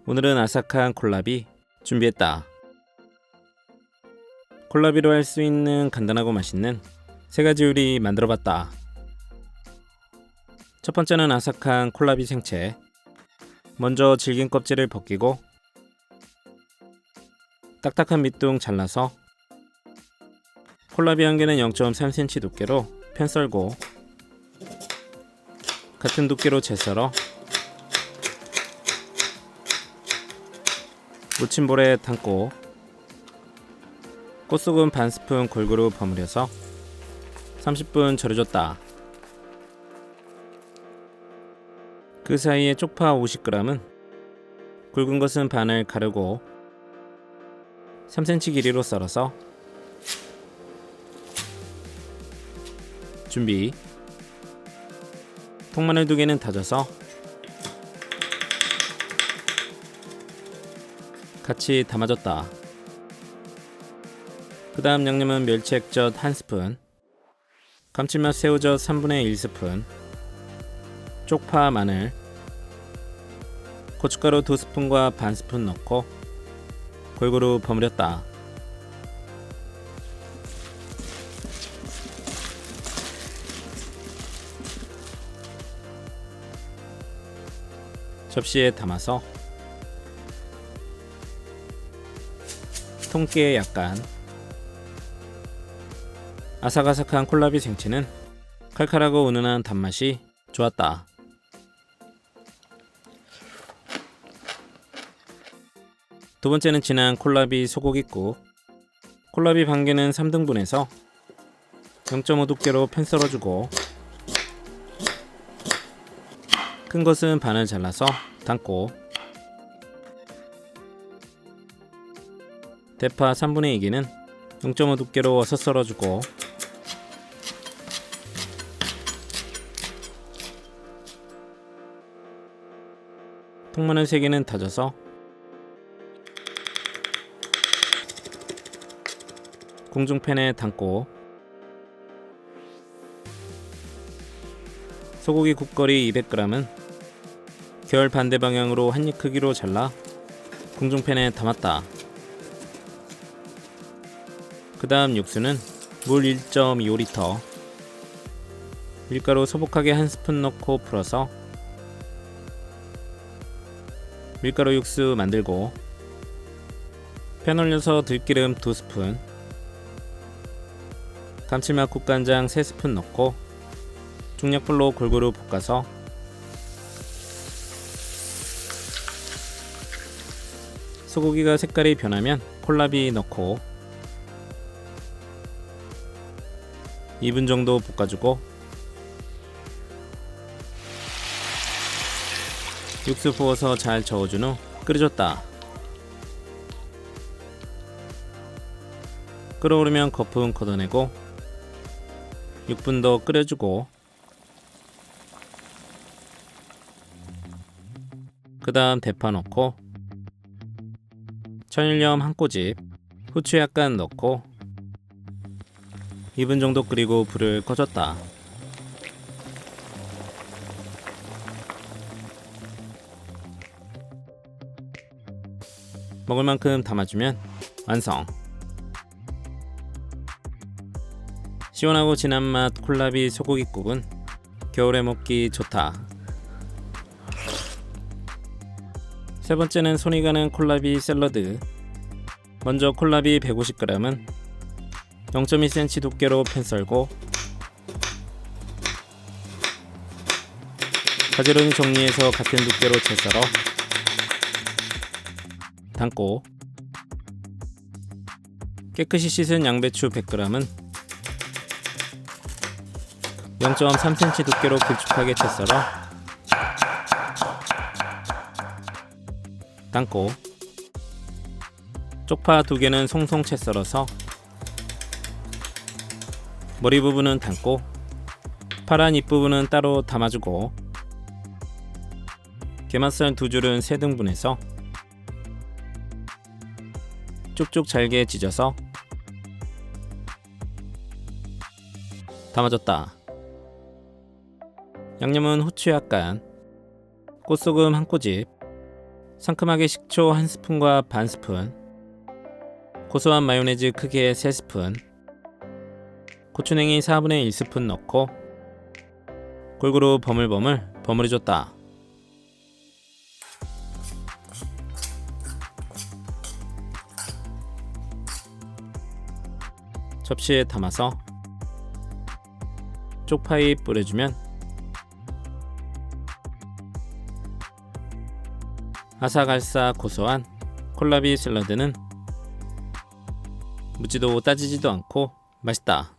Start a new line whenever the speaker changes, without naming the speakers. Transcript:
오늘은 아삭한 콜라비 준비했다. 콜라비로 할 수 있는 간단하고 맛있는 세 가지 요리 만들어봤다. 첫 번째는 아삭한 콜라비 생채. 먼저 질긴 껍질을 벗기고 딱딱한 밑둥 잘라서 콜라비 한 개는 0.3cm 두께로 편 썰고 같은 두께로 채 썰어 무침볼에 담고 꽃소금 반 스푼 골고루 버무려서 30분 절여줬다. 그 사이에 쪽파 50g은 굵은 것은 반을 가르고 3cm 길이로 썰어서 준비. 통마늘 2개는 다져서 같이 담아줬다. 그 다음 양념은 멸치 액젓 1스푼, 감칠맛 새우젓 3분의 1스푼, 쪽파, 마늘, 고춧가루 2스푼과 반 스푼 넣고 골고루 버무렸다. 접시에 담아서 통깨에 약간. 아삭아삭한 콜라비 생채는 칼칼하고 은은한 단맛이 좋았다. 두 번째는 진한 콜라비 소고기국. 콜라비 반 개는 3등분해서 0.5 두께로 편 썰어주고 큰 것은 반을 잘라서 담고 대파 3분의 2개는 0.5 두께로 어서 썰어주고 통마늘 3개는 다져서 궁중팬에 담고 소고기 국거리 200g은 결 반대 방향으로 한입 크기로 잘라 궁중팬에 담았다. 그 다음 육수는 물 1.25L, 밀가루 소복하게 1스푼 넣고 풀어서 밀가루 육수 만들고 팬 올려서 들기름 2스푼, 감칠맛 국간장 3스푼 넣고 중약불로 골고루 볶아서 소고기가 색깔이 변하면 콜라비 넣고 2분 정도 볶아주고 육수 부어서 잘 저어준 후 끓여줬다. 끓어오르면 거품 걷어내고 6분 더 끓여주고 그 다음 대파 넣고 천일염 한 꼬집, 후추 약간 넣고 2분 정도 끓이고 불을 꺼줬다. 먹을 만큼 담아주면 완성. 시원하고 진한 맛 콜라비 소고기국은 겨울에 먹기 좋다. 세 번째는 손이 가는 콜라비 샐러드. 먼저 콜라비 150g은 0.2cm 두께로 편 썰고 가지런히 정리해서 같은 두께로 채 썰어 담고 깨끗이 씻은 양배추 100g은 0.3cm 두께로 길쭉하게 채 썰어 담고 쪽파 2개는 송송 채 썰어서 머리 부분은 담고 파란 잎부분은 따로 담아주고 게맛살 2줄은 3등분해서 쭉쭉 잘게 찢어서 담아줬다. 양념은 후추 약간, 꽃소금 한 꼬집, 상큼하게 식초 1스푼과 반 스푼, 고소한 마요네즈 크기의 3스푼, 고추냉이 4분의 1스푼 넣고 골고루 버무려줬다. 접시에 담아서 쪽파이 뿌려주면 아삭아삭 고소한 콜라비 샐러드는 묻지도 따지지도 않고 맛있다.